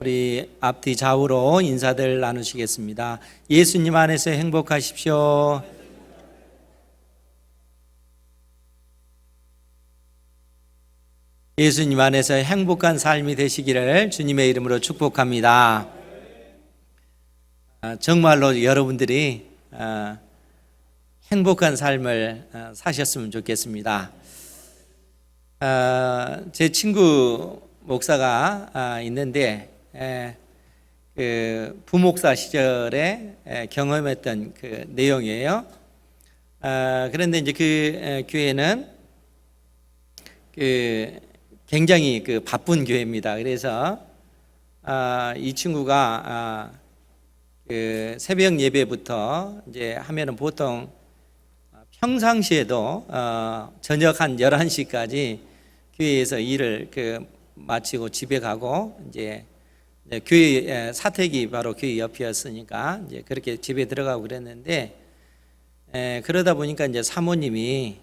우리 앞뒤 좌우로 인사들 나누시겠습니다. 예수님 안에서 행복하십시오. 예수님 안에서 행복한 삶이 되시기를 주님의 이름으로 축복합니다. 정말로 여러분들이 행복한 삶을 사셨으면 좋겠습니다. 제 친구 목사가 있는데 그 부목사 시절에 경험했던 그 내용이에요. 그런데 이제 그 교회는 그 굉장히 그 바쁜 교회입니다. 그래서 이 친구가 그 새벽 예배부터 이제 하면은 보통 평상시에도 저녁 한 11시까지 교회에서 일을 마치고 집에 가고 이제 교회 사택이 바로 교회 옆이었으니까 이제 그렇게 집에 들어가고 그랬는데 그러다 보니까 이제 사모님이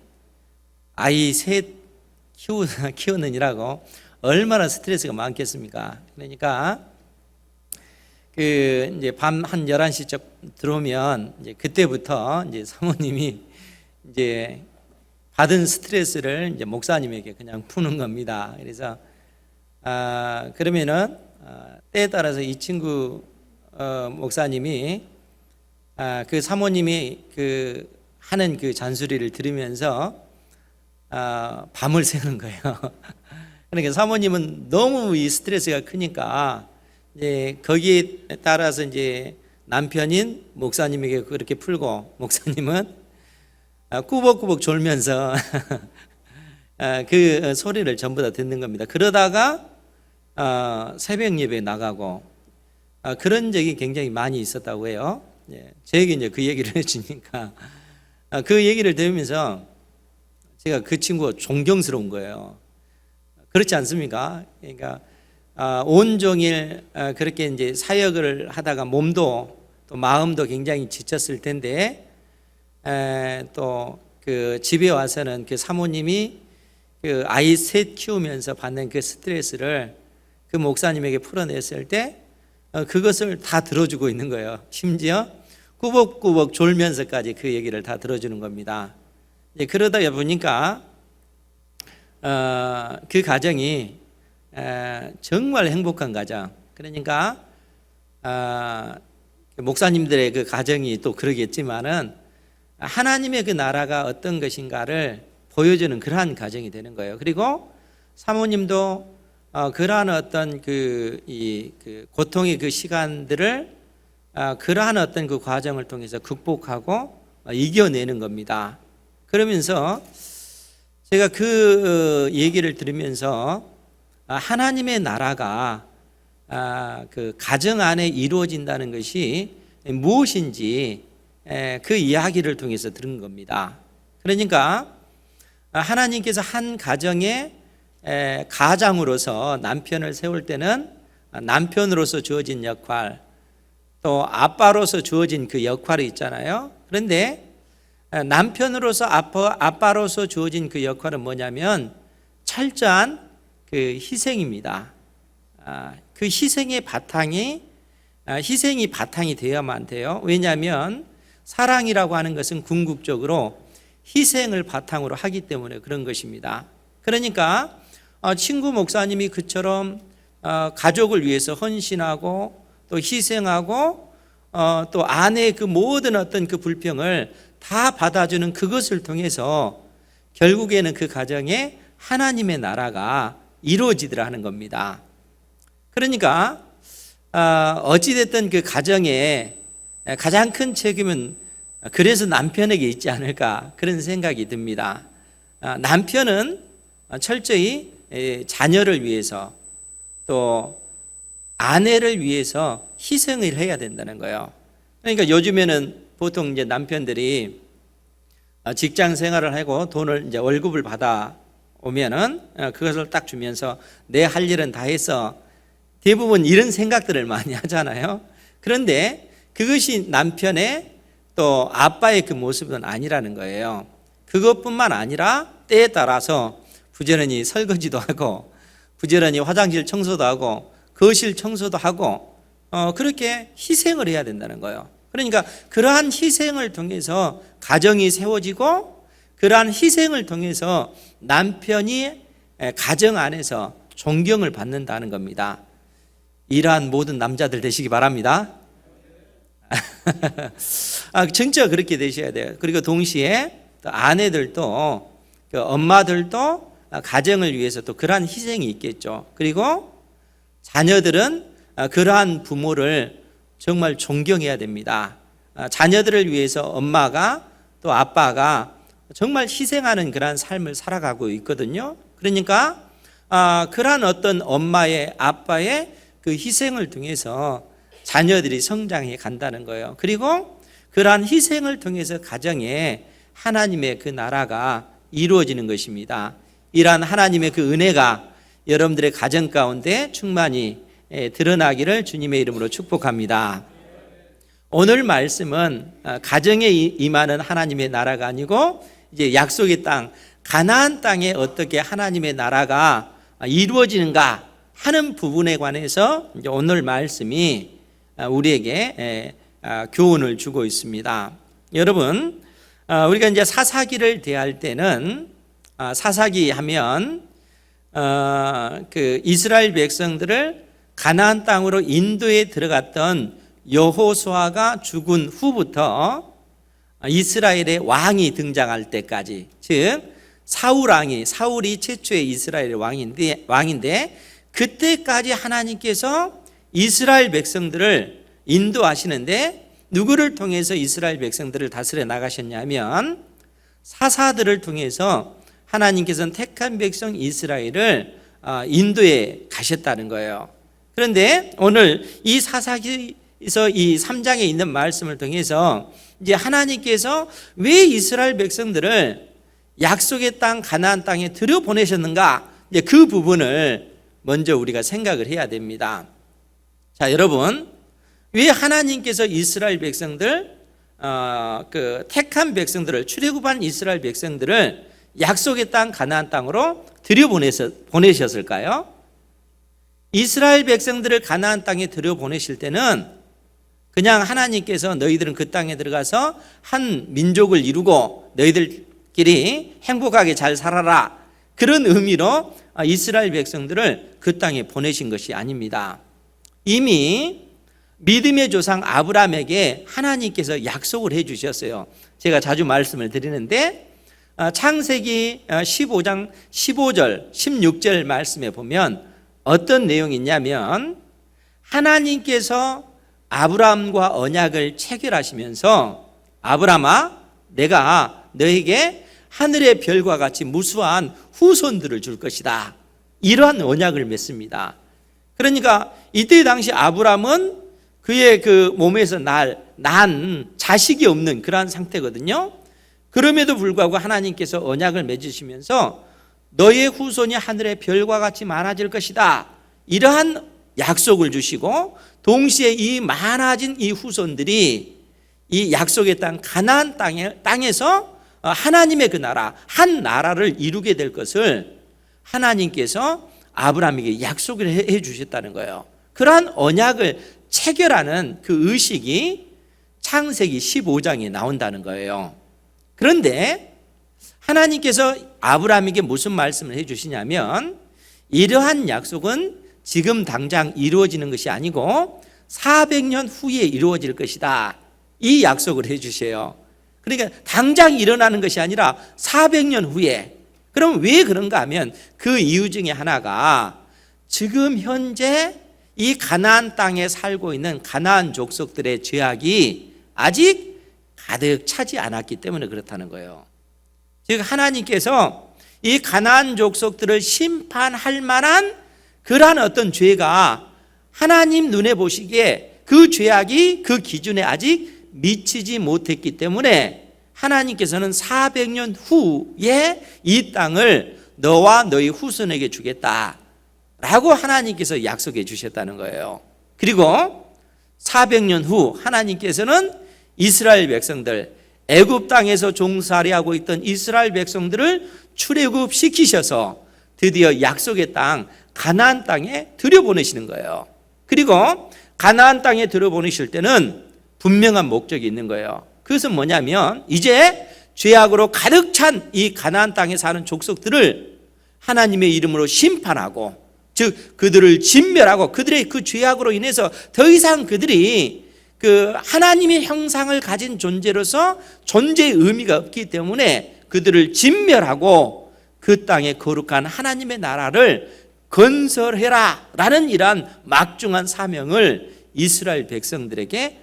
아이 셋 키우느니라고 얼마나 스트레스가 많겠습니까? 그러니까 그 이제 밤 한 11시쯤 들어오면 이제 그때부터 이제 사모님이 이제 받은 스트레스를 이제 목사님에게 그냥 푸는 겁니다. 그래서 그러면은 때에 따라서 이 친구 목사님이 그 사모님이 그 하는 그 잔소리를 들으면서 밤을 새는 거예요. 그러니까 사모님은 너무 이 스트레스가 크니까 이제 거기에 따라서 이제 남편인 목사님에게 그렇게 풀고 목사님은 꾸벅꾸벅 졸면서 그 소리를 전부 다 듣는 겁니다. 그러다가 새벽 예배에 나가고 그런 적이 굉장히 많이 있었다고 해요. 저에게 이제 그 얘기를 해주니까 그 얘기를 들으면서 제가 그 친구가 존경스러운 거예요. 그렇지 않습니까? 그러니까 온종일 그렇게 이제 사역을 하다가 몸도 또 마음도 굉장히 지쳤을 텐데 또 그 집에 와서는 그 사모님이 그 아이 셋 키우면서 받는 그 스트레스를 그 목사님에게 풀어냈을 때 그것을 다 들어주고 있는 거예요. 심지어 꾸벅꾸벅 졸면서까지 그 얘기를 다 들어주는 겁니다. 그러다 보니까 그 가정이 정말 행복한 가정. 그러니까 목사님들의 그 가정이 또 그러겠지만은 하나님의 그 나라가 어떤 것인가를 보여주는 그러한 가정이 되는 거예요. 그리고 사모님도 그러한 어떤 그 고통의 그 시간들을 그러한 어떤 그 과정을 통해서 극복하고 이겨내는 겁니다. 그러면서 제가 그 얘기를 들으면서 하나님의 나라가 그 가정 안에 이루어진다는 것이 무엇인지 그 이야기를 통해서 들은 겁니다. 그러니까 하나님께서 한 가정에 가장으로서 남편을 세울 때는 남편으로서 주어진 역할, 또 아빠로서 주어진 그 역할이 있잖아요. 그런데 남편으로서 아빠로서 주어진 그 역할은 뭐냐면 철저한 그 희생입니다. 그 희생이 바탕이 되어야만 돼요. 왜냐하면 사랑이라고 하는 것은 궁극적으로 희생을 바탕으로 하기 때문에 그런 것입니다. 그러니까 친구 목사님이 그처럼 가족을 위해서 헌신하고 또 희생하고 또 아내의 그 모든 어떤 그 불평을 다 받아주는 그것을 통해서 결국에는 그 가정에 하나님의 나라가 이루어지더라 하는 겁니다. 그러니까 어찌됐든 그 가정에 가장 큰 책임은 그래서 남편에게 있지 않을까 그런 생각이 듭니다. 남편은 철저히 자녀를 위해서 또 아내를 위해서 희생을 해야 된다는 거예요. 그러니까 요즘에는 보통 이제 남편들이 직장 생활을 하고 돈을 이제 월급을 받아 오면은 그것을 딱 주면서 내 할 일은 다 해서 대부분 이런 생각들을 많이 하잖아요. 그런데 그것이 남편의 또 아빠의 그 모습은 아니라는 거예요. 그것뿐만 아니라 때에 따라서 부지런히 설거지도 하고 부지런히 화장실 청소도 하고 거실 청소도 하고 그렇게 희생을 해야 된다는 거예요. 그러니까 그러한 희생을 통해서 가정이 세워지고 그러한 희생을 통해서 남편이 가정 안에서 존경을 받는다는 겁니다. 이러한 모든 남자들 되시기 바랍니다. 진짜 그렇게 되셔야 돼요. 그리고 동시에 또 아내들도 엄마들도 가정을 위해서 또 그러한 희생이 있겠죠. 그리고 자녀들은 그러한 부모를 정말 존경해야 됩니다. 자녀들을 위해서 엄마가 또 아빠가 정말 희생하는 그러한 삶을 살아가고 있거든요. 그러니까 그러한 어떤 엄마의 아빠의 그 희생을 통해서 자녀들이 성장해 간다는 거예요. 그리고 그러한 희생을 통해서 가정에 하나님의 그 나라가 이루어지는 것입니다. 이러한 하나님의 그 은혜가 여러분들의 가정 가운데 충만히 드러나기를 주님의 이름으로 축복합니다. 오늘 말씀은 가정에 임하는 하나님의 나라가 아니고 이제 약속의 땅 가나안 땅에 어떻게 하나님의 나라가 이루어지는가 하는 부분에 관해서 이제 오늘 말씀이 우리에게 교훈을 주고 있습니다. 여러분, 우리가 이제 사사기를 대할 때는 사사기 하면 그 이스라엘 백성들을 가나안 땅으로 인도에 들어갔던 여호수아가 죽은 후부터 이스라엘의 왕이 등장할 때까지, 즉 사울이 최초의 이스라엘의 왕인데 그때까지 하나님께서 이스라엘 백성들을 인도하시는데 누구를 통해서 이스라엘 백성들을 다스려 나가셨냐면 사사들을 통해서 하나님께서는 택한 백성 이스라엘을 인도에 가셨다는 거예요. 그런데 오늘 이 사사기에서 이 3장에 있는 말씀을 통해서 이제 하나님께서 왜 이스라엘 백성들을 약속의 땅 가나안 땅에 들여보내셨는가, 이제 그 부분을 먼저 우리가 생각을 해야 됩니다. 자, 여러분, 왜 하나님께서 이스라엘 백성들 그 택한 백성들을 출애굽한 이스라엘 백성들을 약속의 땅 가나안 땅으로 들여보내셨을까요? 이스라엘 백성들을 가나안 땅에 들여보내실 때는 그냥 하나님께서 너희들은 그 땅에 들어가서 한 민족을 이루고 너희들끼리 행복하게 잘 살아라, 그런 의미로 이스라엘 백성들을 그 땅에 보내신 것이 아닙니다. 이미 믿음의 조상 아브라함에게 하나님께서 약속을 해 주셨어요. 제가 자주 말씀을 드리는데 창세기 15장 15절 16절 말씀에 보면 어떤 내용이 있냐면 하나님께서 아브라함과 언약을 체결하시면서 아브라함아, 내가 너에게 하늘의 별과 같이 무수한 후손들을 줄 것이다, 이러한 언약을 맺습니다. 그러니까 이때 당시 아브라함은 그의 그 몸에서 난 자식이 없는 그러한 상태거든요. 그럼에도 불구하고 하나님께서 언약을 맺으시면서 너의 후손이 하늘의 별과 같이 많아질 것이다, 이러한 약속을 주시고 동시에 이 많아진 이 후손들이 이 약속의 땅 가나안 땅에서 하나님의 그 나라, 한 나라를 이루게 될 것을 하나님께서 아브라함에게 약속을 해 주셨다는 거예요. 그러한 언약을 체결하는 그 의식이 창세기 15장에 나온다는 거예요. 그런데 하나님께서 아브라함에게 무슨 말씀을 해 주시냐면 이러한 약속은 지금 당장 이루어지는 것이 아니고 400년 후에 이루어질 것이다, 이 약속을 해 주세요. 그러니까 당장 일어나는 것이 아니라 400년 후에. 그럼 왜 그런가 하면 그 이유 중에 하나가 지금 현재 이 가나안 땅에 살고 있는 가나안 족속들의 죄악이 아직 가득 차지 않았기 때문에 그렇다는 거예요. 즉 하나님께서 이 가나안 족속들을 심판할 만한 그러한 어떤 죄가 하나님 눈에 보시기에 그 죄악이 그 기준에 아직 미치지 못했기 때문에 하나님께서는 400년 후에 이 땅을 너와 너희 후손에게 주겠다 라고 하나님께서 약속해 주셨다는 거예요. 그리고 400년 후 하나님께서는 이스라엘 백성들, 애굽 땅에서 종살이하고 있던 이스라엘 백성들을 출애굽시키셔서 드디어 약속의 땅 가나안 땅에 들여보내시는 거예요. 그리고 가나안 땅에 들어보내실 때는 분명한 목적이 있는 거예요. 그것은 뭐냐면 이제 죄악으로 가득 찬 이 가나안 땅에 사는 족속들을 하나님의 이름으로 심판하고, 즉 그들을 진멸하고, 그들의 그 죄악으로 인해서 더 이상 그들이 그 하나님의 형상을 가진 존재로서 존재의 의미가 없기 때문에 그들을 진멸하고 그 땅에 거룩한 하나님의 나라를 건설해라 라는 이러한 막중한 사명을 이스라엘 백성들에게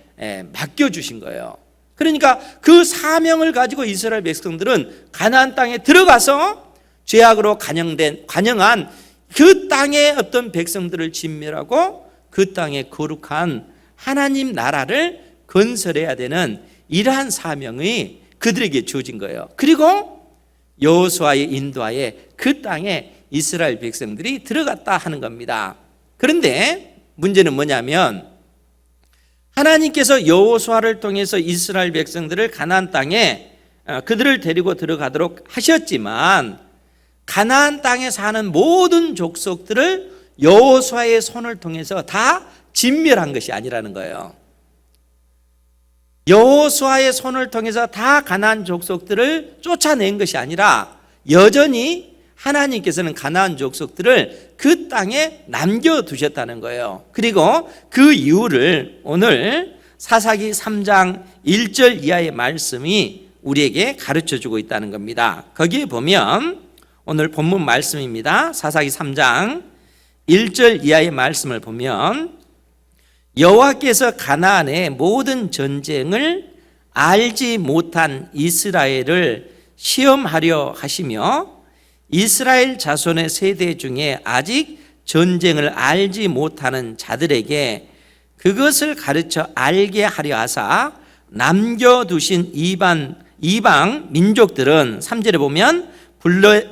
맡겨주신 거예요. 그러니까 그 사명을 가지고 이스라엘 백성들은 가나안 땅에 들어가서 죄악으로 관영한 그 땅의 어떤 백성들을 진멸하고 그 땅에 거룩한 하나님 나라를 건설해야 되는 이러한 사명이 그들에게 주어진 거예요. 그리고 여호수아의 인도하에 그 땅에 이스라엘 백성들이 들어갔다 하는 겁니다. 그런데 문제는 뭐냐면 하나님께서 여호수아를 통해서 이스라엘 백성들을 가나안 땅에 그들을 데리고 들어가도록 하셨지만 가나안 땅에 사는 모든 족속들을 여호수아의 손을 통해서 다 진멸한 것이 아니라는 거예요. 여호수아의 손을 통해서 다 가나안 족속들을 쫓아낸 것이 아니라 여전히 하나님께서는 가나안 족속들을 그 땅에 남겨두셨다는 거예요. 그리고 그 이유를 오늘 사사기 3장 1절 이하의 말씀이 우리에게 가르쳐주고 있다는 겁니다. 거기에 보면 오늘 본문 말씀입니다. 사사기 3장 1절 이하의 말씀을 보면 여호와께서 가나안의 모든 전쟁을 알지 못한 이스라엘을 시험하려 하시며 이스라엘 자손의 세대 중에 아직 전쟁을 알지 못하는 자들에게 그것을 가르쳐 알게 하려 하사 남겨두신 이방 민족들은 3절에 보면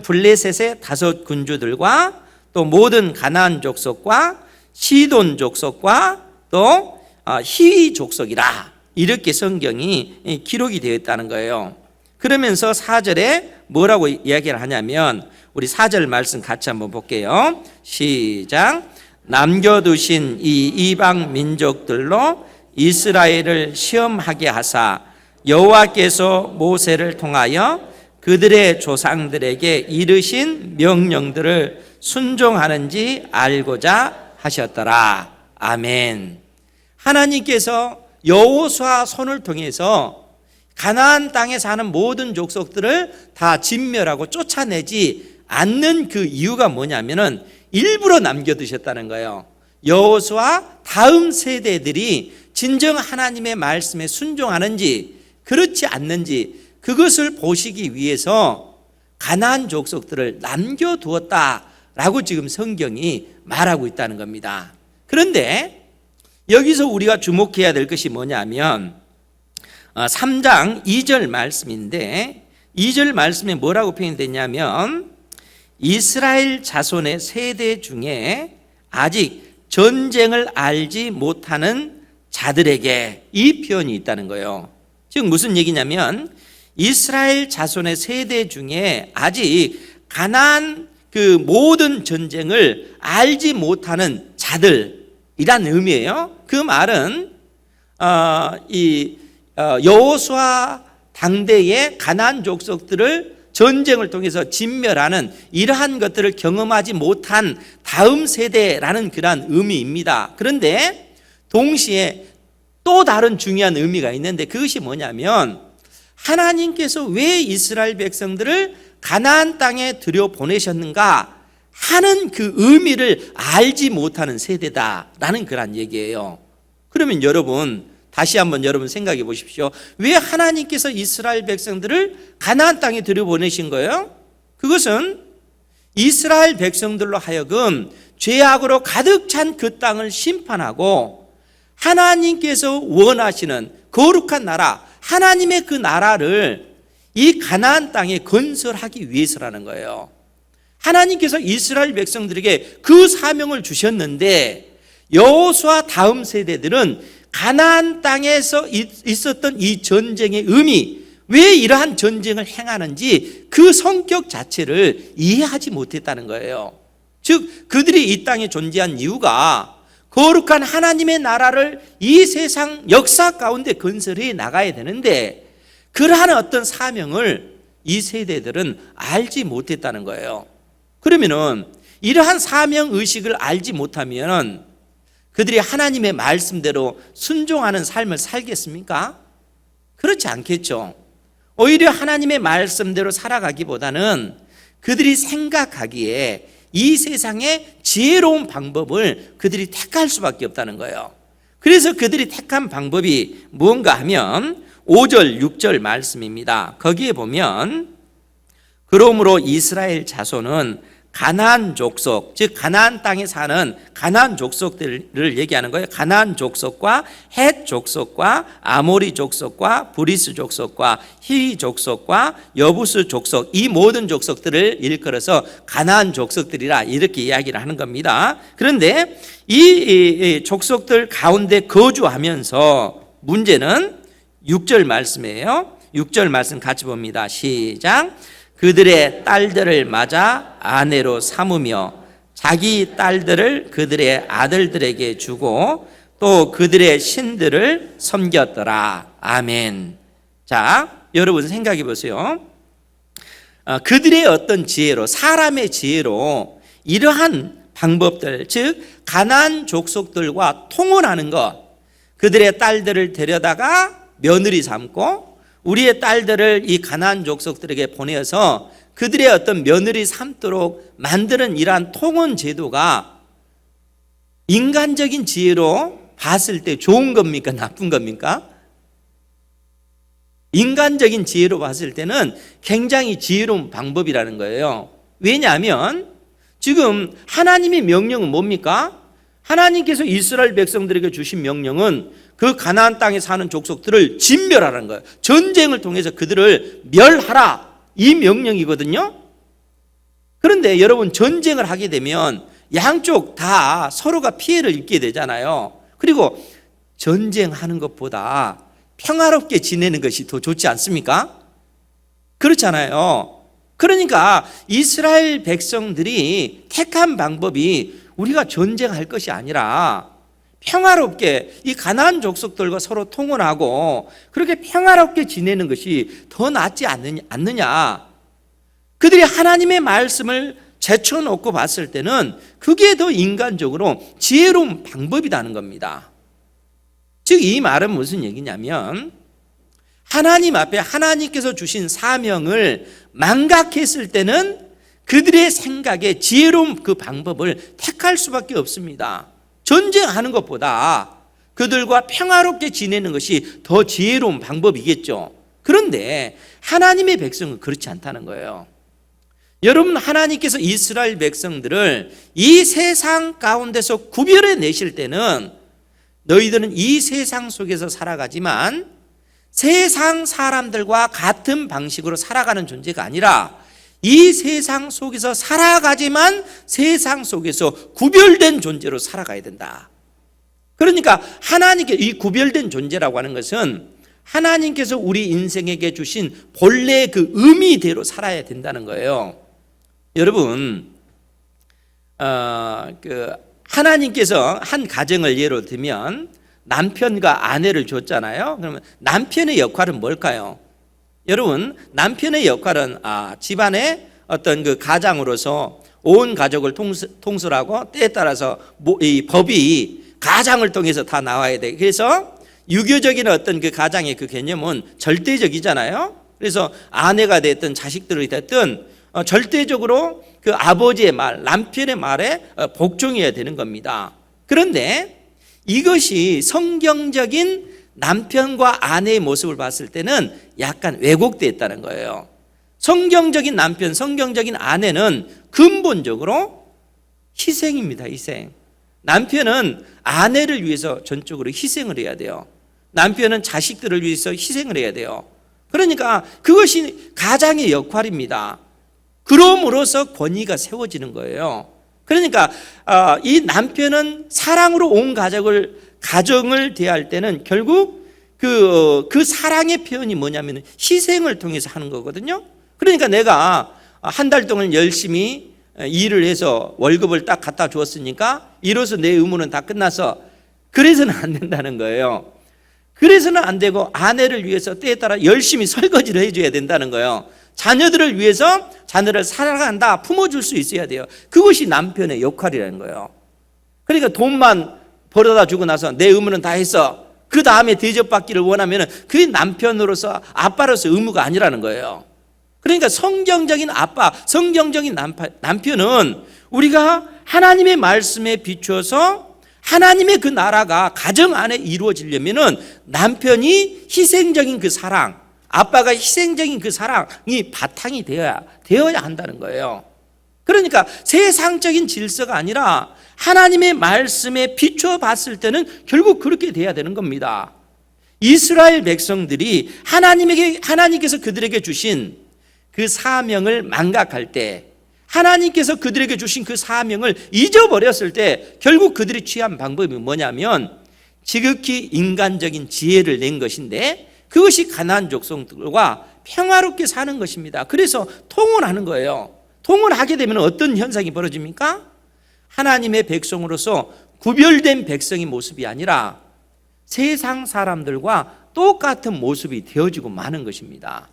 블레셋의 5 군주들과 또 모든 가나안 족속과 시돈 족속과 또 히위 족속이라, 이렇게 성경이 기록이 되어 있다는 거예요. 그러면서 4절에 뭐라고 이야기를 하냐면 우리 4절 말씀 같이 한번 볼게요. 시작. 남겨두신 이 이방 민족들로 이스라엘을 시험하게 하사 여호와께서 모세를 통하여 그들의 조상들에게 이르신 명령들을 순종하는지 알고자 하셨더라. 아멘. 하나님께서 여호수아 손을 통해서 가나안 땅에 사는 모든 족속들을 다 진멸하고 쫓아내지 않는 그 이유가 뭐냐면은 일부러 남겨두셨다는 거예요. 여호수아 다음 세대들이 진정 하나님의 말씀에 순종하는지 그렇지 않는지 그것을 보시기 위해서 가나안 족속들을 남겨두었다라고 지금 성경이 말하고 있다는 겁니다. 그런데 여기서 우리가 주목해야 될 것이 뭐냐면 3장 2절 말씀인데 2절 말씀에 뭐라고 표현됐냐면 이스라엘 자손의 세대 중에 아직 전쟁을 알지 못하는 자들에게, 이 표현이 있다는 거예요. 즉 무슨 얘기냐면 이스라엘 자손의 세대 중에 아직 가나안 그 모든 전쟁을 알지 못하는 자들이란 의미예요. 그 말은 여호수아 당대의 가나안 족속들을 전쟁을 통해서 진멸하는 이러한 것들을 경험하지 못한 다음 세대라는 그러한 의미입니다. 그런데 동시에 또 다른 중요한 의미가 있는데 그것이 뭐냐면 하나님께서 왜 이스라엘 백성들을 가나안 땅에 들여보내셨는가 하는 그 의미를 알지 못하는 세대다라는 그런 얘기예요. 그러면 여러분 다시 한번 여러분 생각해 보십시오. 왜 하나님께서 이스라엘 백성들을 가나안 땅에 들여보내신 거예요? 그것은 이스라엘 백성들로 하여금 죄악으로 가득 찬 그 땅을 심판하고 하나님께서 원하시는 거룩한 나라, 하나님의 그 나라를 이 가나안 땅에 건설하기 위해서라는 거예요. 하나님께서 이스라엘 백성들에게 그 사명을 주셨는데 여호수아 다음 세대들은 가나안 땅에서 있었던 이 전쟁의 의미, 왜 이러한 전쟁을 행하는지 그 성격 자체를 이해하지 못했다는 거예요. 즉 그들이 이 땅에 존재한 이유가 거룩한 하나님의 나라를 이 세상 역사 가운데 건설해 나가야 되는데 그러한 어떤 사명을 이 세대들은 알지 못했다는 거예요. 그러면은 이러한 사명 의식을 알지 못하면 그들이 하나님의 말씀대로 순종하는 삶을 살겠습니까? 그렇지 않겠죠. 오히려 하나님의 말씀대로 살아가기보다는 그들이 생각하기에 이 세상의 지혜로운 방법을 그들이 택할 수밖에 없다는 거예요. 그래서 그들이 택한 방법이 무언가 하면 5절, 6절 말씀입니다. 거기에 보면 그러므로 이스라엘 자손은 가나안 족속, 즉 가나안 땅에 사는 가나안 족속들을 얘기하는 거예요. 가나안 족속과 헷 족속과 아모리 족속과 브리스 족속과 히 족속과 여부스 족속, 이 모든 족속들을 일컬어서 가나안 족속들이라 이렇게 이야기를 하는 겁니다. 그런데 이 족속들 가운데 거주하면서 문제는 6절 말씀이에요. 6절 말씀 같이 봅니다. 시작. 그들의 딸들을 맞아 아내로 삼으며 자기 딸들을 그들의 아들들에게 주고 또 그들의 신들을 섬겼더라. 아멘. 자, 여러분 생각해 보세요. 그들의 어떤 지혜로, 사람의 지혜로 이러한 방법들, 즉 가나안 족속들과 통혼하는 것, 그들의 딸들을 데려다가 며느리 삼고 우리의 딸들을 이 가나안 족속들에게 보내서 그들의 어떤 며느리 삼도록 만드는 이러한 통혼 제도가 인간적인 지혜로 봤을 때 좋은 겁니까? 나쁜 겁니까? 인간적인 지혜로 봤을 때는 굉장히 지혜로운 방법이라는 거예요. 왜냐하면 지금 하나님의 명령은 뭡니까? 하나님께서 이스라엘 백성들에게 주신 명령은 그 가나안 땅에 사는 족속들을 진멸하라는 거예요. 전쟁을 통해서 그들을 멸하라, 이 명령이거든요. 그런데 여러분, 전쟁을 하게 되면 양쪽 다 서로가 피해를 입게 되잖아요. 그리고 전쟁하는 것보다 평화롭게 지내는 것이 더 좋지 않습니까? 그렇잖아요. 그러니까 이스라엘 백성들이 택한 방법이 우리가 전쟁할 것이 아니라 평화롭게 이 가나안 족속들과 서로 통혼하고 그렇게 평화롭게 지내는 것이 더 낫지 않느냐. 그들이 하나님의 말씀을 제쳐놓고 봤을 때는 그게 더 인간적으로 지혜로운 방법이라는 겁니다. 즉 이 말은 무슨 얘기냐면 하나님 앞에 하나님께서 주신 사명을 망각했을 때는 그들의 생각에 지혜로운 그 방법을 택할 수밖에 없습니다. 전쟁하는 것보다 그들과 평화롭게 지내는 것이 더 지혜로운 방법이겠죠. 그런데 하나님의 백성은 그렇지 않다는 거예요. 여러분, 하나님께서 이스라엘 백성들을 이 세상 가운데서 구별해 내실 때는 너희들은 이 세상 속에서 살아가지만 세상 사람들과 같은 방식으로 살아가는 존재가 아니라 이 세상 속에서 살아가지만 세상 속에서 구별된 존재로 살아가야 된다. 그러니까 하나님께 이 구별된 존재라고 하는 것은 하나님께서 우리 인생에게 주신 본래의 그 의미대로 살아야 된다는 거예요. 여러분, 하나님께서 한 가정을 예로 들면 남편과 아내를 줬잖아요. 그러면 남편의 역할은 뭘까요? 여러분, 남편의 역할은 집안의 어떤 그 가장으로서 온 가족을 통솔하고 때에 따라서 이 법이 가장을 통해서 다 나와야 돼. 그래서 유교적인 어떤 그 가장의 그 개념은 절대적이잖아요. 그래서 아내가 됐든 자식들이 됐든 절대적으로 그 아버지의 말, 남편의 말에 복종해야 되는 겁니다. 그런데 이것이 성경적인 남편과 아내의 모습을 봤을 때는 약간 왜곡되어 있다는 거예요. 성경적인 남편, 성경적인 아내는 근본적으로 희생입니다. 희생. 남편은 아내를 위해서 전적으로 희생을 해야 돼요. 남편은 자식들을 위해서 희생을 해야 돼요. 그러니까 그것이 가장의 역할입니다. 그럼으로써 권위가 세워지는 거예요. 그러니까 이 남편은 사랑으로 온 가정을 대할 때는 결국 그 사랑의 표현이 뭐냐면 희생을 통해서 하는 거거든요. 그러니까 내가 한 달 동안 열심히 일을 해서 월급을 딱 갖다 주었으니까 이로써 내 의무는 다 끝나서, 그래서는 안 된다는 거예요. 그래서는 안 되고 아내를 위해서 때에 따라 열심히 설거지를 해줘야 된다는 거예요. 자녀들을 위해서 자녀를 사랑한다, 품어줄 수 있어야 돼요. 그것이 남편의 역할이라는 거예요. 그러니까 돈만 벌어다 주고 나서 내 의무는 다 했어, 그 다음에 대접받기를 원하면 그게 남편으로서, 아빠로서 의무가 아니라는 거예요. 그러니까 성경적인 아빠, 성경적인 남편은 우리가 하나님의 말씀에 비추어서 하나님의 그 나라가 가정 안에 이루어지려면 남편이 희생적인 그 사랑, 아빠가 희생적인 그 사랑이 바탕이 되어야 한다는 거예요. 그러니까 세상적인 질서가 아니라 하나님의 말씀에 비추어 봤을 때는 결국 그렇게 돼야 되는 겁니다. 이스라엘 백성들이 하나님께서 그들에게 주신 그 사명을 망각할 때, 하나님께서 그들에게 주신 그 사명을 잊어버렸을 때 결국 그들이 취한 방법이 뭐냐면 지극히 인간적인 지혜를 낸 것인데, 그것이 가나안 족속들과 평화롭게 사는 것입니다. 그래서 통혼하는 거예요. 통혼하게 되면 어떤 현상이 벌어집니까? 하나님의 백성으로서 구별된 백성의 모습이 아니라 세상 사람들과 똑같은 모습이 되어지고 마는 것입니다.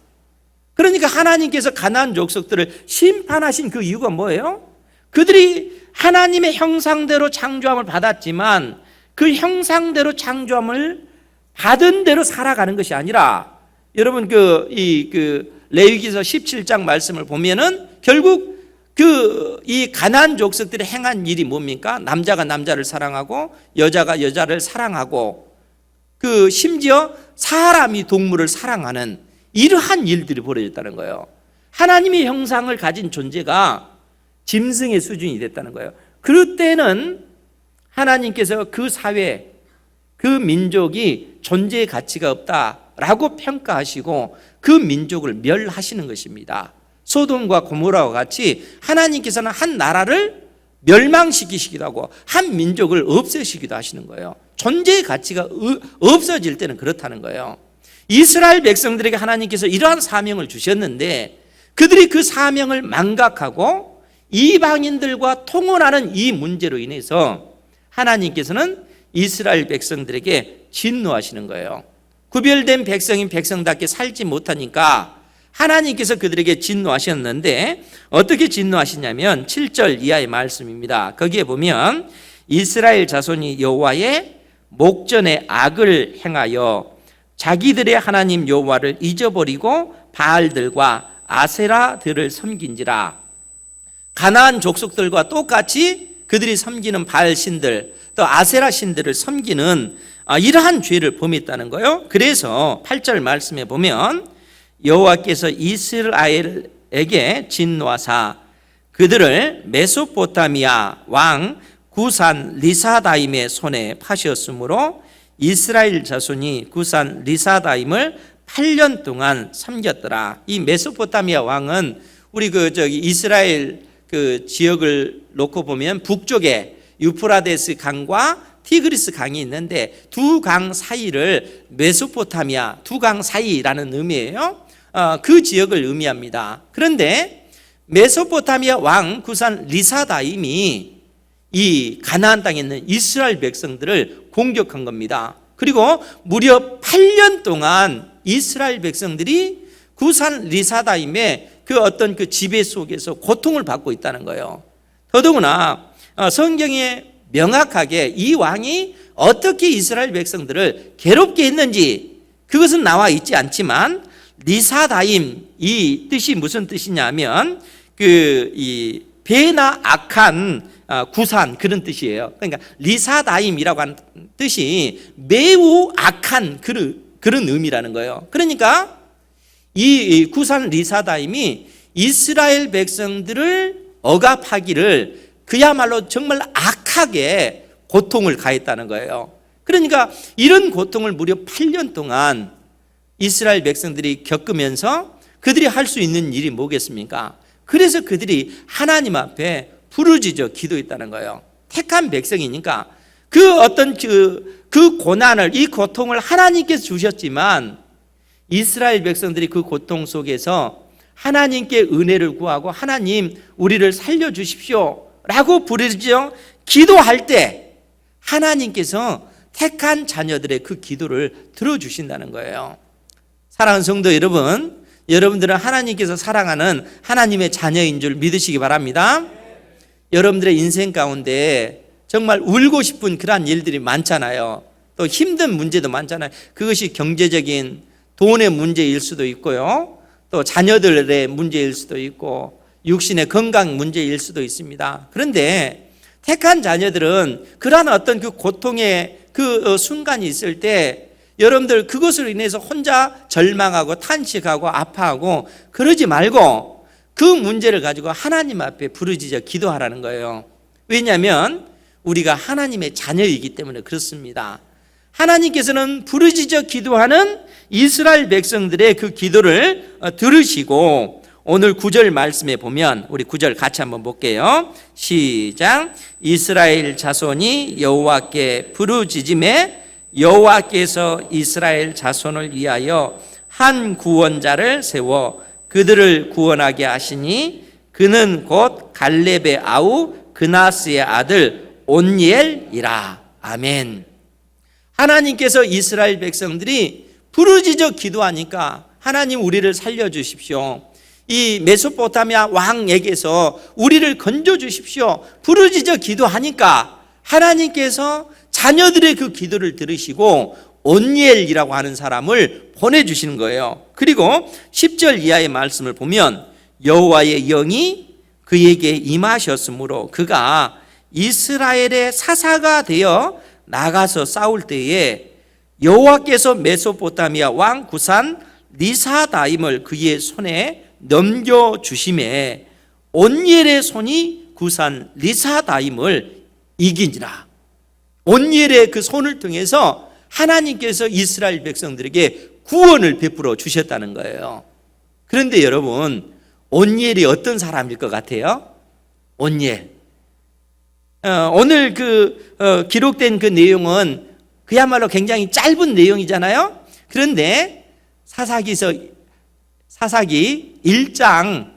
그러니까 하나님께서 가나안 족속들을 심판하신 그 이유가 뭐예요? 그들이 하나님의 형상대로 창조함을 받았지만 그 형상대로 창조함을 받은 대로 살아가는 것이 아니라, 여러분 레위기서 17장 말씀을 보면은 결국 이 가나안 족속들이 행한 일이 뭡니까? 남자가 남자를 사랑하고 여자가 여자를 사랑하고 심지어 사람이 동물을 사랑하는 이러한 일들이 벌어졌다는 거예요. 하나님의 형상을 가진 존재가 짐승의 수준이 됐다는 거예요. 그때는 하나님께서 그 사회, 그 민족이 존재의 가치가 없다라고 평가하시고 그 민족을 멸하시는 것입니다. 소돔과 고모라와 같이 하나님께서는 한 나라를 멸망시키시기도 하고 한 민족을 없애시기도 하시는 거예요. 존재의 가치가 없어질 때는 그렇다는 거예요. 이스라엘 백성들에게 하나님께서 이러한 사명을 주셨는데 그들이 그 사명을 망각하고 이방인들과 통혼하는 이 문제로 인해서 하나님께서는 이스라엘 백성들에게 진노하시는 거예요. 구별된 백성인 백성답게 살지 못하니까 하나님께서 그들에게 진노하셨는데 어떻게 진노하시냐면 7절 이하의 말씀입니다. 거기에 보면 이스라엘 자손이 여호와의 목전에 악을 행하여 자기들의 하나님 여호와를 잊어버리고 바알들과 아세라들을 섬긴지라. 가나안 족속들과 똑같이 그들이 섬기는 바알 신들 또 아세라 신들을 섬기는 이러한 죄를 범했다는 거예요. 그래서 8절 말씀에 보면 여호와께서 이스라엘에게 진노하사 그들을 메소포타미아 왕 구산 리사다임의 손에 파셨으므로 이스라엘 자손이 구산 리사다임을 8년 동안 섬겼더라. 이 메소포타미아 왕은 우리 이스라엘 지역을 놓고 보면 북쪽에 유프라데스 강과 티그리스 강이 있는데 두 강 사이를 메소포타미아, 두 강 사이라는 의미예요. 그 지역을 의미합니다. 그런데 메소포타미아 왕 구산 리사다임이 이 가나안 땅에 있는 이스라엘 백성들을 공격한 겁니다. 그리고 무려 8년 동안 이스라엘 백성들이 구산 리사다임의 그 지배 속에서 고통을 받고 있다는 거예요. 더더구나 성경에 명확하게 이 왕이 어떻게 이스라엘 백성들을 괴롭게 했는지 그것은 나와 있지 않지만 리사다임 이 뜻이 무슨 뜻이냐면 이 배나 악한 구산 그런 뜻이에요. 그러니까 리사다임이라고 하는 뜻이 매우 악한 그런 의미라는 거예요. 그러니까 이 구산 리사다임이 이스라엘 백성들을 억압하기를 그야말로 정말 악하게 고통을 가했다는 거예요. 그러니까 이런 고통을 무려 8년 동안 이스라엘 백성들이 겪으면서 그들이 할 수 있는 일이 뭐겠습니까? 그래서 그들이 하나님 앞에 부르짖어 기도했다는 거예요. 택한 백성이니까 그 고난을, 이 고통을 하나님께서 주셨지만 이스라엘 백성들이 그 고통 속에서 하나님께 은혜를 구하고 하나님 우리를 살려주십시오 라고 부르짖어 기도할 때 하나님께서 택한 자녀들의 그 기도를 들어주신다는 거예요. 사랑하는 성도 여러분, 여러분들은 하나님께서 사랑하는 하나님의 자녀인 줄 믿으시기 바랍니다. 여러분들의 인생 가운데 정말 울고 싶은 그러한 일들이 많잖아요. 또 힘든 문제도 많잖아요. 그것이 경제적인 돈의 문제일 수도 있고요, 또 자녀들의 문제일 수도 있고 육신의 건강 문제일 수도 있습니다. 그런데 택한 자녀들은 그러한 어떤 그 고통의 그 순간이 있을 때 여러분들 그것으로 인해서 혼자 절망하고 탄식하고 아파하고 그러지 말고 그 문제를 가지고 하나님 앞에 부르짖어 기도하라는 거예요. 왜냐하면 우리가 하나님의 자녀이기 때문에 그렇습니다. 하나님께서는 부르짖어 기도하는 이스라엘 백성들의 그 기도를 들으시고 오늘 9절 말씀에 보면 우리 9절 같이 한번 볼게요. 시작. 이스라엘 자손이 여호와께 부르짖음에 여호와께서 이스라엘 자손을 위하여 한 구원자를 세워 그들을 구원하게 하시니 그는 곧 갈렙의 아우 그나스의 아들 온니엘이라. 아멘. 하나님께서 이스라엘 백성들이 부르짖어 기도하니까 하나님 우리를 살려주십시오, 이 메소포타미아 왕에게서 우리를 건져주십시오 부르짖어 기도하니까 하나님께서 자녀들의 그 기도를 들으시고 온니엘이라고 하는 사람을 보내주시는 거예요. 그리고 10절 이하의 말씀을 보면 여호와의 영이 그에게 임하셨으므로 그가 이스라엘의 사사가 되어 나가서 싸울 때에 여호와께서 메소포타미아 왕 구산 리사다임을 그의 손에 넘겨주심에 온니엘의 손이 구산 리사다임을 이기니라. 온니엘의 그 손을 통해서 하나님께서 이스라엘 백성들에게 구원을 베풀어 주셨다는 거예요. 그런데 여러분, 온니엘이 어떤 사람일 것 같아요? 온니엘. 오늘 기록된 그 내용은 그야말로 굉장히 짧은 내용이잖아요. 그런데 사사기 1장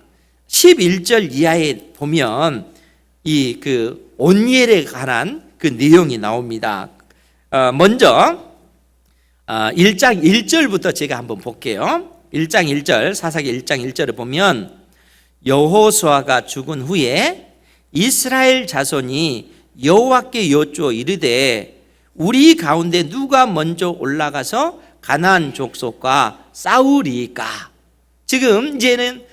11절 이하에 보면 이 그 온니엘에 관한 그 내용이 나옵니다. 먼저 1장 1절부터 제가 한번 볼게요. 1장 1절, 사사기 1장 1절을 보면 여호수아가 죽은 후에 이스라엘 자손이 여호와께 여쭈어 이르되 우리 가운데 누가 먼저 올라가서 가나안 족속과 싸우리까. 지금 이제는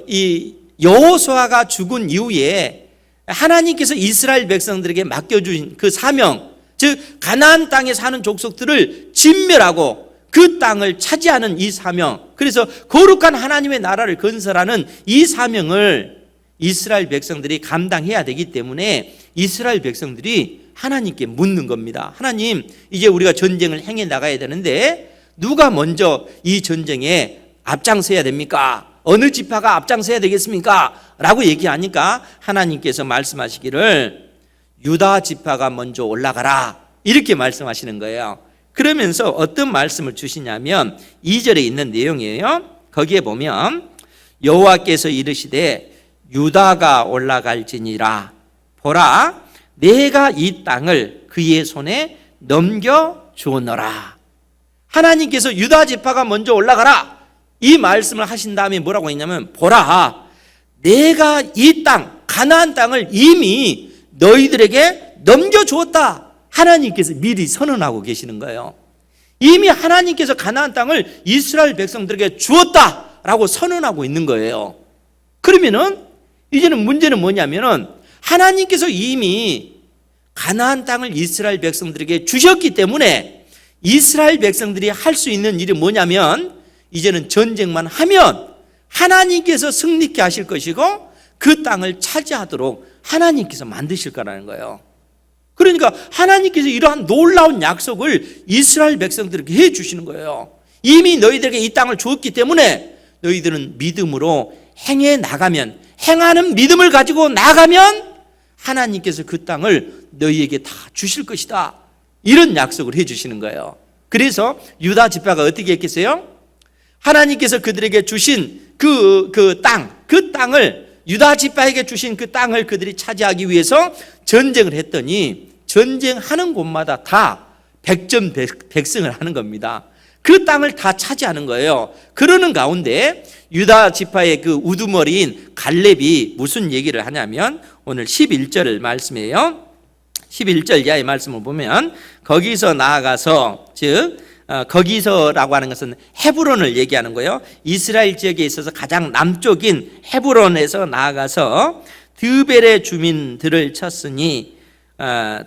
이 여호수아가 죽은 이후에 하나님께서 이스라엘 백성들에게 맡겨주신 그 사명, 즉 가나안 땅에 사는 족속들을 진멸하고 그 땅을 차지하는 이 사명, 그래서 거룩한 하나님의 나라를 건설하는 이 사명을 이스라엘 백성들이 감당해야 되기 때문에 이스라엘 백성들이 하나님께 묻는 겁니다. 하나님, 이제 우리가 전쟁을 행해 나가야 되는데 누가 먼저 이 전쟁에 앞장서야 됩니까? 어느 지파가 앞장서야 되겠습니까? 라고 얘기하니까 하나님께서 말씀하시기를 유다 지파가 먼저 올라가라, 이렇게 말씀하시는 거예요. 그러면서 어떤 말씀을 주시냐면 2절에 있는 내용이에요. 거기에 보면 여호와께서 이르시되 유다가 올라갈지니라. 보라, 내가 이 땅을 그의 손에 넘겨주노라. 하나님께서 유다 지파가 먼저 올라가라, 이 말씀을 하신 다음에 뭐라고 했냐면, 보라, 내가 이 땅, 가나안 땅을 이미 너희들에게 넘겨주었다. 하나님께서 미리 선언하고 계시는 거예요. 이미 하나님께서 가나안 땅을 이스라엘 백성들에게 주었다라고 선언하고 있는 거예요. 그러면은 이제는 문제는 뭐냐면은 하나님께서 이미 가나안 땅을 이스라엘 백성들에게 주셨기 때문에 이스라엘 백성들이 할 수 있는 일이 뭐냐면 이제는 전쟁만 하면 하나님께서 승리케 하실 것이고 그 땅을 차지하도록 하나님께서 만드실 거라는 거예요. 그러니까 하나님께서 이러한 놀라운 약속을 이스라엘 백성들에게 해 주시는 거예요. 이미 너희들에게 이 땅을 주었기 때문에 너희들은 믿음으로 행해 나가면, 행하는 믿음을 가지고 나가면 하나님께서 그 땅을 너희에게 다 주실 것이다, 이런 약속을 해 주시는 거예요. 그래서 유다 지파가 어떻게 했겠어요? 하나님께서 그들에게 주신 그 땅을 유다 지파에게 주신 그 땅을 그들이 차지하기 위해서 전쟁을 했더니 전쟁하는 곳마다 다 백전백승을 하는 겁니다. 그 땅을 다 차지하는 거예요. 그러는 가운데 유다 지파의 그 우두머리인 갈렙이 무슨 얘기를 하냐면 오늘 11절 말씀이에요. 11절 이하의 말씀을 보면 거기서 나아가서 거기서라고 하는 것은 헤브론을 얘기하는 거예요. 이스라엘 지역에 있어서 가장 남쪽인 헤브론에서 나아가서 드벨의 주민들을 쳤으니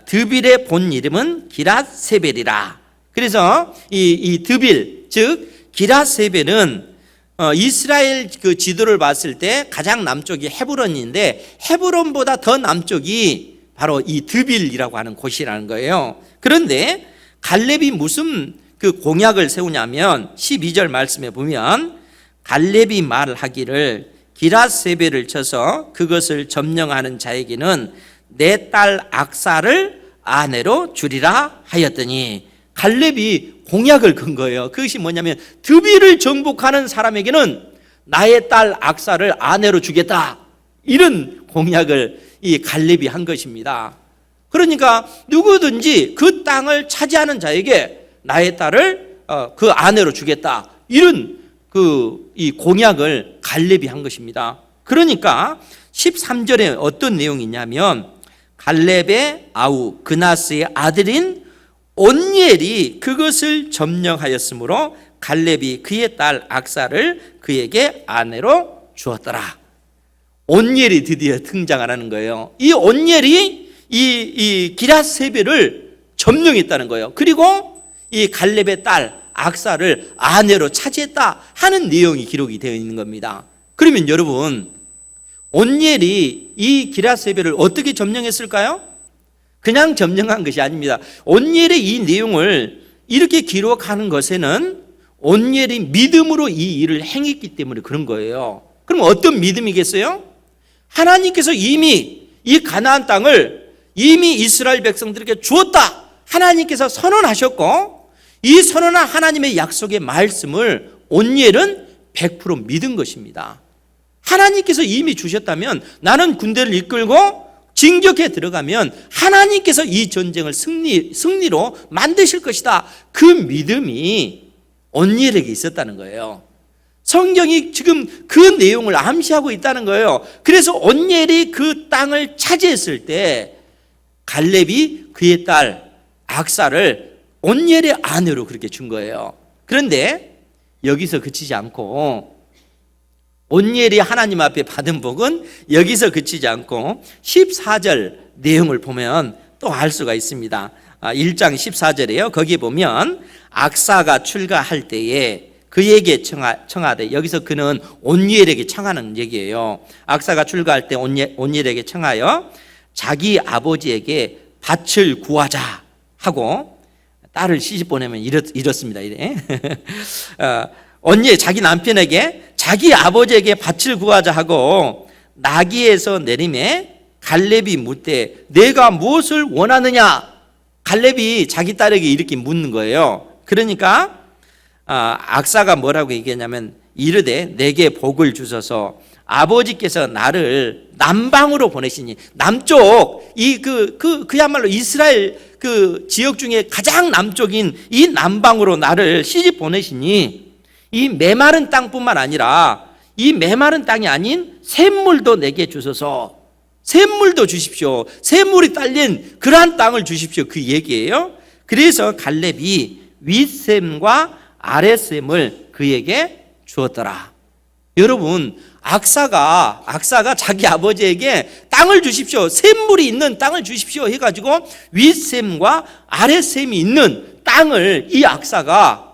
드빌의 본 이름은 기랏세벨이라. 그래서 이 드빌 즉 기랏세벨은 이스라엘 그 지도를 봤을 때 가장 남쪽이 헤브론인데 헤브론보다 더 남쪽이 바로 이 드빌이라고 하는 곳이라는 거예요. 그런데 갈렙이 무슨 그 공약을 세우냐면 12절 말씀에 보면 갈렙이 말하기를 기랏세벨을 쳐서 그것을 점령하는 자에게는 내 딸 악사를 아내로 주리라 하였더니 갈렙이 공약을 건 거예요. 그것이 뭐냐면 드빌을 정복하는 사람에게는 나의 딸 악사를 아내로 주겠다. 이런 공약을 이 갈렙이 한 것입니다. 그러니까 누구든지 그 땅을 차지하는 자에게 나의 딸을 그 아내로 주겠다. 이런 이 공약을 갈렙이 한 것입니다. 그러니까 13절에 어떤 내용이 있냐면 갈렙의 아우 그나스의 아들인 온니엘이 그것을 점령하였으므로 갈렙이 그의 딸 악사를 그에게 아내로 주었더라. 온니엘이 드디어 등장하는 거예요. 이 온니엘이 이 기랏세벨을 점령했다는 거예요. 그리고 이 갈렙의 딸 악사를 아내로 차지했다 하는 내용이 기록이 되어 있는 겁니다. 그러면 여러분, 온니엘이 이 기랏세벨을 어떻게 점령했을까요? 그냥 점령한 것이 아닙니다. 온니엘의 이 내용을 이렇게 기록하는 것에는 온니엘이 믿음으로 이 일을 행했기 때문에 그런 거예요. 그럼 어떤 믿음이겠어요? 하나님께서 이미 이 가나안 땅을 이미 이스라엘 백성들에게 주었다. 하나님께서 선언하셨고 이 선언한 하나님의 약속의 말씀을 온니엘은 100% 믿은 것입니다. 하나님께서 이미 주셨다면 나는 군대를 이끌고 진격에 들어가면 하나님께서 이 전쟁을 승리로 만드실 것이다. 그 믿음이 온니엘에게 있었다는 거예요. 성경이 지금 그 내용을 암시하고 있다는 거예요. 그래서 온니엘이 그 땅을 차지했을 때 갈렙이 그의 딸 악사를 온니엘의 아내로 그렇게 준 거예요. 그런데 여기서 그치지 않고 온니엘이 하나님 앞에 받은 복은 여기서 그치지 않고 14절 내용을 보면 또 알 수가 있습니다. 1장 14절이에요. 거기 보면 악사가 출가할 때에 그에게 청하되, 여기서 그는 온니엘에게 청하는 얘기예요. 악사가 출가할 때 온니엘에게 청하여 자기 아버지에게 밭을 구하자 하고 딸을 시집 보내면 이렇습니다. 이래. 온니엘 자기 남편에게 자기 아버지에게 밭을 구하자 하고 나귀에서 내림에 갈렙이 묻되 내가 무엇을 원하느냐? 갈렙이 자기 딸에게 이렇게 묻는 거예요. 그러니까 악사가 뭐라고 얘기했냐면 이르되 내게 복을 주소서 아버지께서 나를 남방으로 보내시니, 남쪽 그야말로 이스라엘 그 지역 중에 가장 남쪽인 이 남방으로 나를 시집 보내시니 이 메마른 땅뿐만 아니라 이 메마른 땅이 아닌 샘물도 내게 주소서. 샘물도 주십시오. 샘물이 딸린 그러한 땅을 주십시오. 그 얘기예요. 그래서 갈렙이 윗샘과 아랫샘을 그에게 주었더라. 여러분, 악사가 자기 아버지에게 땅을 주십시오, 샘물이 있는 땅을 주십시오 해가지고 윗샘과 아랫샘이 있는 땅을 이 악사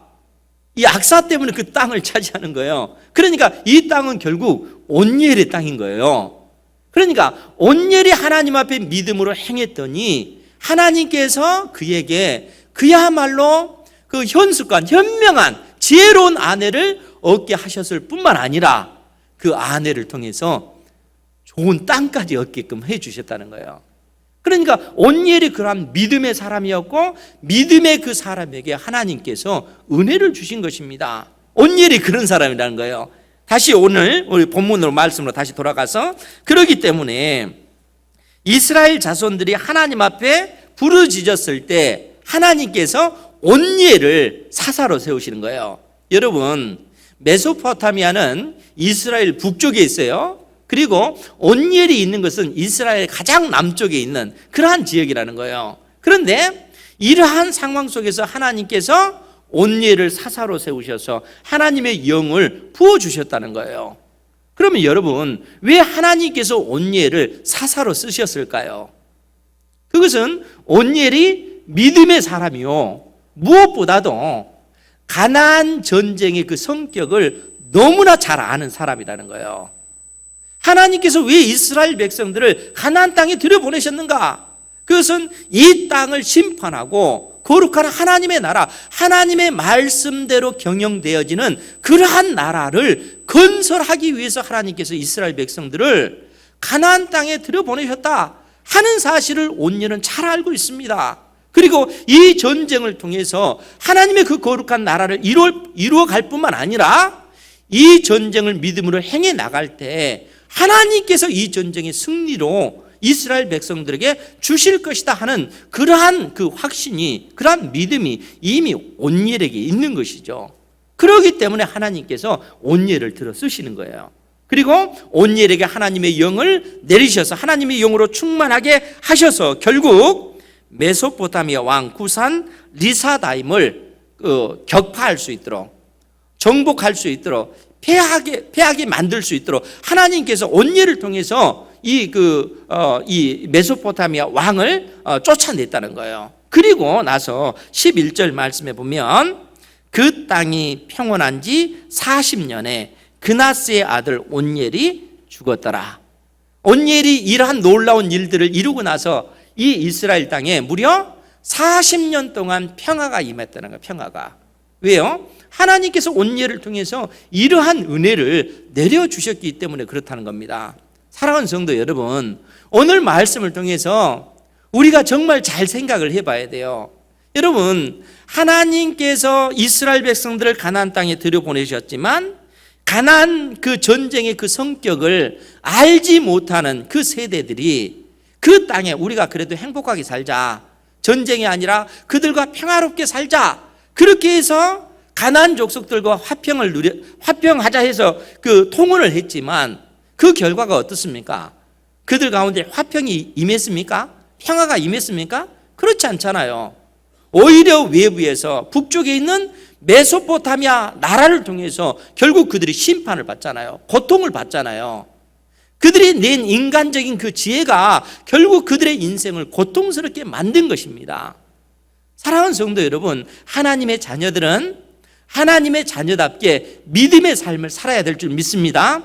때문에 그 땅을 차지하는 거예요. 그러니까 이 땅은 결국 온니엘의 땅인 거예요. 그러니까 온니엘이 하나님 앞에 믿음으로 행했더니 하나님께서 그에게 그야말로 그 현숙한 현명한 지혜로운 아내를 얻게 하셨을 뿐만 아니라 그 아내를 통해서 좋은 땅까지 얻게끔 해주셨다는 거예요. 그러니까 온니엘이 그러한 믿음의 사람이었고 믿음의 그 사람에게 하나님께서 은혜를 주신 것입니다. 온니엘이 그런 사람이라는 거예요. 다시 오늘 우리 본문으로 말씀으로 다시 돌아가서, 그러기 때문에 이스라엘 자손들이 하나님 앞에 부르짖었을 때 하나님께서 온니엘을 사사로 세우시는 거예요. 여러분, 메소포타미아는 이스라엘 북쪽에 있어요. 그리고 온니엘이 있는 것은 이스라엘 가장 남쪽에 있는 그러한 지역이라는 거예요. 그런데 이러한 상황 속에서 하나님께서 온니엘을 사사로 세우셔서 하나님의 영을 부어주셨다는 거예요. 그러면 여러분, 왜 하나님께서 온니엘을 사사로 쓰셨을까요? 그것은 온니엘이 믿음의 사람이요, 무엇보다도 가나안 전쟁의 그 성격을 너무나 잘 아는 사람이라는 거예요. 하나님께서 왜 이스라엘 백성들을 가나안 땅에 들여보내셨는가? 그것은 이 땅을 심판하고 거룩한 하나님의 나라, 하나님의 말씀대로 경영되어지는 그러한 나라를 건설하기 위해서 하나님께서 이스라엘 백성들을 가나안 땅에 들여보내셨다 하는 사실을 온니엘은 잘 알고 있습니다. 그리고 이 전쟁을 통해서 하나님의 그 거룩한 나라를 이루어 갈 뿐만 아니라 이 전쟁을 믿음으로 행해 나갈 때 하나님께서 이 전쟁의 승리로 이스라엘 백성들에게 주실 것이다 하는 그러한 그 확신이, 그러한 믿음이 이미 온니엘에게 있는 것이죠. 그렇기 때문에 하나님께서 온니엘을 들어 쓰시는 거예요. 그리고 온니엘에게 하나님의 영을 내리셔서 하나님의 영으로 충만하게 하셔서 결국 메소포타미아 왕 구산 리사다임을 격파할 수 있도록, 정복할 수 있도록, 패하게 만들 수 있도록 하나님께서 온니엘을 통해서 이 메소포타미아 왕을 쫓아냈다는 거예요. 그리고 나서 11절 말씀에 보면 그 땅이 평온한 지 40년에 그나스의 아들 온니엘이 죽었더라. 온니엘이 이러한 놀라운 일들을 이루고 나서 이 이스라엘 땅에 무려 40년 동안 평화가 임했다는 거예요. 평화가. 왜요? 하나님께서 온니엘을 통해서 이러한 은혜를 내려주셨기 때문에 그렇다는 겁니다. 사랑하는 성도 여러분, 오늘 말씀을 통해서 우리가 정말 잘 생각을 해봐야 돼요. 여러분, 하나님께서 이스라엘 백성들을 가나안 땅에 들여보내셨지만 가나안 그 전쟁의 그 성격을 알지 못하는 그 세대들이 그 땅에 우리가 그래도 행복하게 살자, 전쟁이 아니라 그들과 평화롭게 살자, 그렇게 해서 가나안 족속들과 화평하자 해서 그 통혼을 했지만 그 결과가 어떻습니까? 그들 가운데 화평이 임했습니까? 평화가 임했습니까? 그렇지 않잖아요. 오히려 외부에서 북쪽에 있는 메소포타미아 나라를 통해서 결국 그들이 심판을 받잖아요. 고통을 받잖아요. 그들이 낸 인간적인 그 지혜가 결국 그들의 인생을 고통스럽게 만든 것입니다. 사랑하는 성도 여러분, 하나님의 자녀들은 하나님의 자녀답게 믿음의 삶을 살아야 될 줄 믿습니다.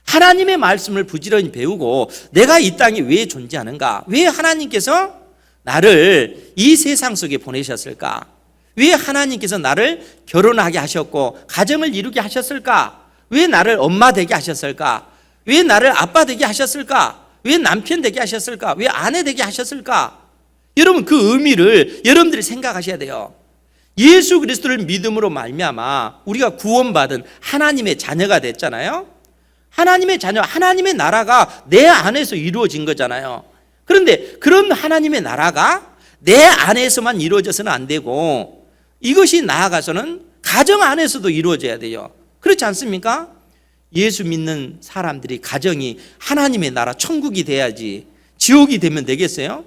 하나님의 말씀을 부지런히 배우고 내가 이 땅에 왜 존재하는가? 왜 하나님께서 나를 이 세상 속에 보내셨을까? 왜 하나님께서 나를 결혼하게 하셨고 가정을 이루게 하셨을까? 왜 나를 엄마 되게 하셨을까? 왜 나를 아빠 되게 하셨을까? 왜 남편 되게 하셨을까? 왜 아내 되게 하셨을까? 여러분, 그 의미를 여러분들이 생각하셔야 돼요. 예수 그리스도를 믿음으로 말미암아 우리가 구원받은 하나님의 자녀가 됐잖아요. 하나님의 자녀, 하나님의 나라가 내 안에서 이루어진 거잖아요. 그런데 그런 하나님의 나라가 내 안에서만 이루어져서는 안 되고 이것이 나아가서는 가정 안에서도 이루어져야 돼요. 그렇지 않습니까? 예수 믿는 사람들이 가정이 하나님의 나라 천국이 돼야지 지옥이 되면 되겠어요?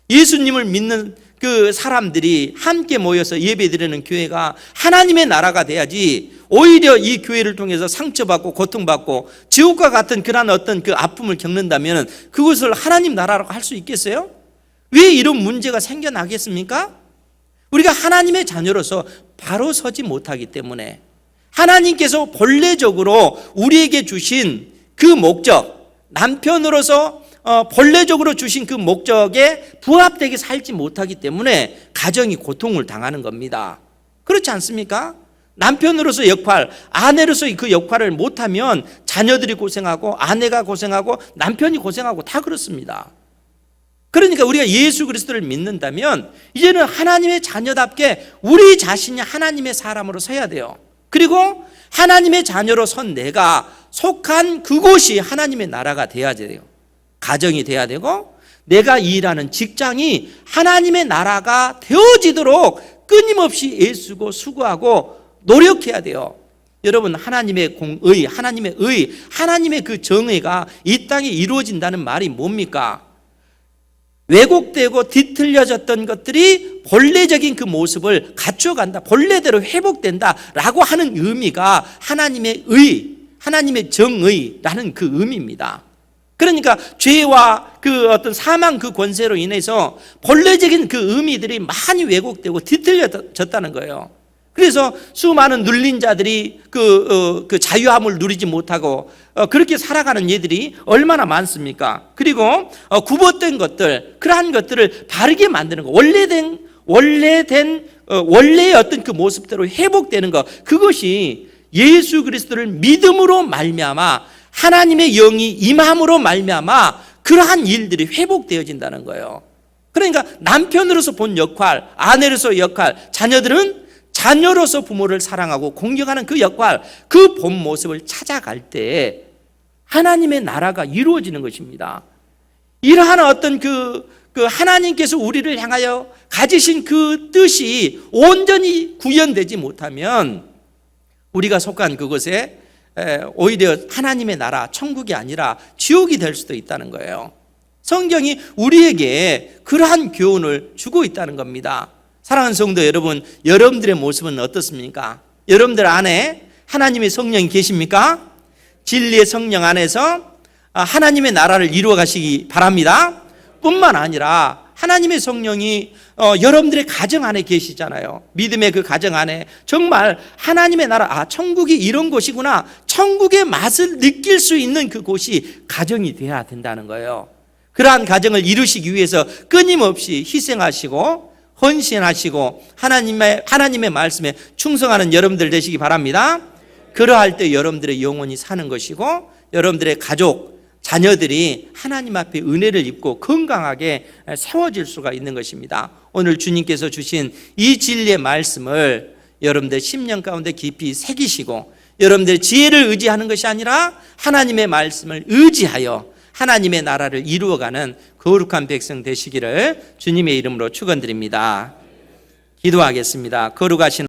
예수님을 믿는 그 사람들이 함께 모여서 예배드리는 교회가 하나님의 나라가 돼야지 오히려 이 교회를 통해서 상처받고 고통받고 지옥과 같은 그런 어떤 그 아픔을 겪는다면 그것을 하나님 나라라고 할 수 있겠어요? 왜 이런 문제가 생겨나겠습니까? 우리가 하나님의 자녀로서 바로 서지 못하기 때문에 하나님께서 본래적으로 우리에게 주신 그 목적, 남편으로서 본래적으로 주신 그 목적에 부합되게 살지 못하기 때문에 가정이 고통을 당하는 겁니다. 그렇지 않습니까? 남편으로서 역할, 아내로서 그 역할을 못하면 자녀들이 고생하고 아내가 고생하고 남편이 고생하고 다 그렇습니다. 그러니까 우리가 예수 그리스도를 믿는다면 이제는 하나님의 자녀답게 우리 자신이 하나님의 사람으로 서야 돼요. 그리고 하나님의 자녀로 선 내가 속한 그곳이 하나님의 나라가 돼야 돼요. 가정이 돼야 되고 내가 일하는 직장이 하나님의 나라가 되어지도록 끊임없이 애쓰고 수고하고 노력해야 돼요. 여러분, 하나님의 공의, 하나님의 그 정의가 이 땅에 이루어진다는 말이 뭡니까? 왜곡되고 뒤틀려졌던 것들이 본래적인 그 모습을 갖춰간다, 본래대로 회복된다라고 하는 의미가 하나님의 정의라는 그 의미입니다. 그러니까 죄와 그 어떤 사망 그 권세로 인해서 본래적인 그 의미들이 많이 왜곡되고 뒤틀려졌다는 거예요. 그래서 수많은 눌린 자들이 그 자유함을 누리지 못하고 그렇게 살아가는 예들이 얼마나 많습니까? 그리고 굽어된 것들, 그러한 것들을 바르게 만드는 것, 원래의 어떤 그 모습대로 회복되는 것, 그것이 예수 그리스도를 믿음으로 말미암아 하나님의 영이 임함으로 말미암아 그러한 일들이 회복되어진다는 거예요. 그러니까 남편으로서 본 역할, 아내로서 역할, 자녀들은 자녀로서 부모를 사랑하고 공경하는 그 역할, 그 본 모습을 찾아갈 때 하나님의 나라가 이루어지는 것입니다. 이러한 어떤 그 하나님께서 우리를 향하여 가지신 그 뜻이 온전히 구현되지 못하면 우리가 속한 그곳에 오히려 하나님의 나라, 천국이 아니라 지옥이 될 수도 있다는 거예요. 성경이 우리에게 그러한 교훈을 주고 있다는 겁니다. 사랑하는 성도 여러분, 여러분들의 모습은 어떻습니까? 여러분들 안에 하나님의 성령이 계십니까? 진리의 성령 안에서 하나님의 나라를 이루어 가시기 바랍니다. 뿐만 아니라 하나님의 성령이 여러분들의 가정 안에 계시잖아요. 믿음의 그 가정 안에 정말 하나님의 나라, 천국이 이런 곳이구나, 천국의 맛을 느낄 수 있는 그 곳이 가정이 돼야 된다는 거예요. 그러한 가정을 이루시기 위해서 끊임없이 희생하시고 헌신하시고 하나님의 말씀에 충성하는 여러분들 되시기 바랍니다. 그러할 때 여러분들의 영혼이 사는 것이고 여러분들의 가족, 자녀들이 하나님 앞에 은혜를 입고 건강하게 세워질 수가 있는 것입니다. 오늘 주님께서 주신 이 진리의 말씀을 여러분들 심령 가운데 깊이 새기시고 여러분들의 지혜를 의지하는 것이 아니라 하나님의 말씀을 의지하여 하나님의 나라를 이루어가는 거룩한 백성 되시기를 주님의 이름으로 축원드립니다. 기도하겠습니다. 거룩하신